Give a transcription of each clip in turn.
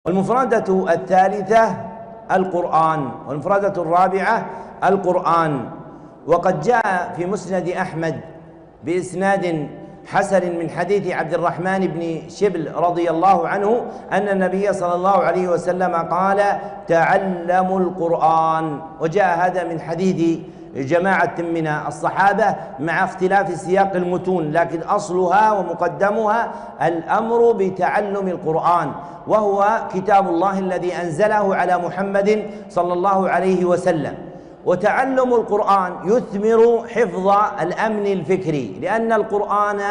والمفردة الثالثة القرآن، والمفردة الرابعة القرآن. وقد جاء في مسند أحمد بإسناد حسن من حديث عبد الرحمن بن شبل رضي الله عنه أن النبي صلى الله عليه وسلم قال: تعلموا القرآن. وجاء هذا من حديث جماعة من الصحابة مع اختلاف سياق المتون، لكن أصلها ومقدمها الأمر بتعلم القرآن، وهو كتاب الله الذي أنزله على محمد صلى الله عليه وسلم. وتعلم القرآن يثمر حفظ الأمن الفكري، لأن القرآن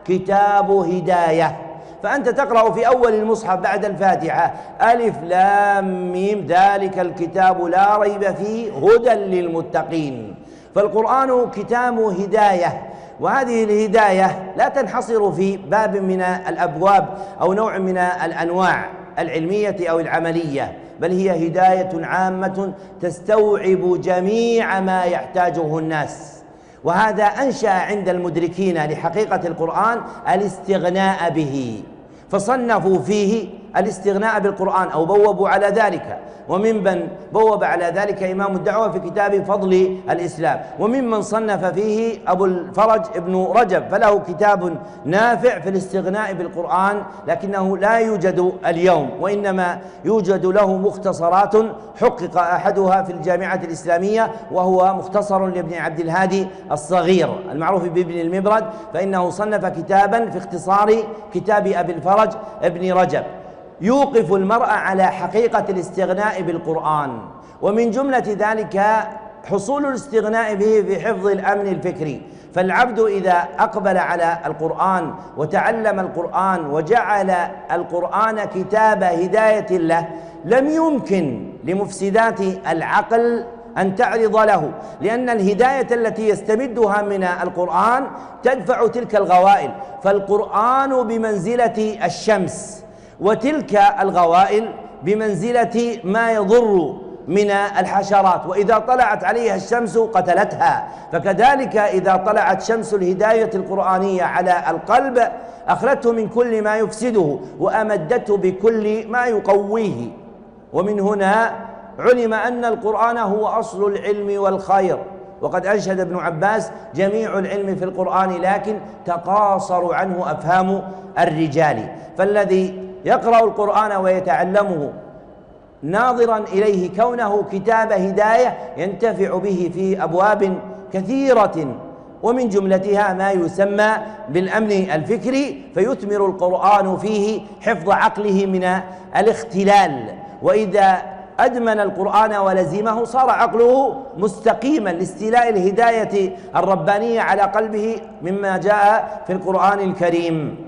كتاب هداية. فأنت تقرأ في أول المصحف بعد الفاتحة: ألف لام ميم ذلك الكتاب لا ريب فيه هدى للمتقين. فالقرآن كتاب هداية، وهذه الهداية لا تنحصر في باب من الأبواب أو نوع من الأنواع العلمية أو العملية، بل هي هداية عامة تستوعب جميع ما يحتاجه الناس. وهذا أنشأ عند المدركين لحقيقة القرآن الاستغناء به، فصنفوا فيه الاستغناء بالقرآن أو بوبوا على ذلك. وممن بوب على ذلك إمام الدعوة في كتاب فضل الإسلام، وممن صنف فيه أبو الفرج ابن رجب، فله كتاب نافع في الاستغناء بالقرآن، لكنه لا يوجد اليوم، وإنما يوجد له مختصرات حقق أحدها في الجامعة الإسلامية، وهو مختصر لابن عبد الهادي الصغير المعروف بابن المبرد، فإنه صنف كتابا في اختصار كتاب أبي الفرج ابن رجب يوقف المرء على حقيقة الاستغناء بالقرآن. ومن جملة ذلك حصول الاستغناء به في حفظ الأمن الفكري. فالعبد إذا أقبل على القرآن وتعلم القرآن وجعل القرآن كتاب هداية له، لم يمكن لمفسدات العقل أن تعرض له، لأن الهداية التي يستمدها من القرآن تدفع تلك الغوائل. فالقرآن بمنزلة الشمس، وتلك الغوائل بمنزلة ما يضر من الحشرات، وإذا طلعت عليها الشمس قتلتها. فكذلك إذا طلعت شمس الهداية القرآنية على القلب أخرجته من كل ما يفسده وأمدته بكل ما يقويه. ومن هنا علم أن القرآن هو أصل العلم والخير. وقد أنشد ابن عباس: جميع العلم في القرآن لكن تقاصر عنه أفهام الرجال. فالذي يقرأ القرآن ويتعلمه ناظرا إليه كونه كتاب هداية ينتفع به في أبواب كثيرة، ومن جملتها ما يسمى بالأمن الفكري، فيثمر القرآن فيه حفظ عقله من الاختلال. وإذا أدمن القرآن ولزمه صار عقله مستقيما لاستيلاء الهداية الربانية على قلبه مما جاء في القرآن الكريم.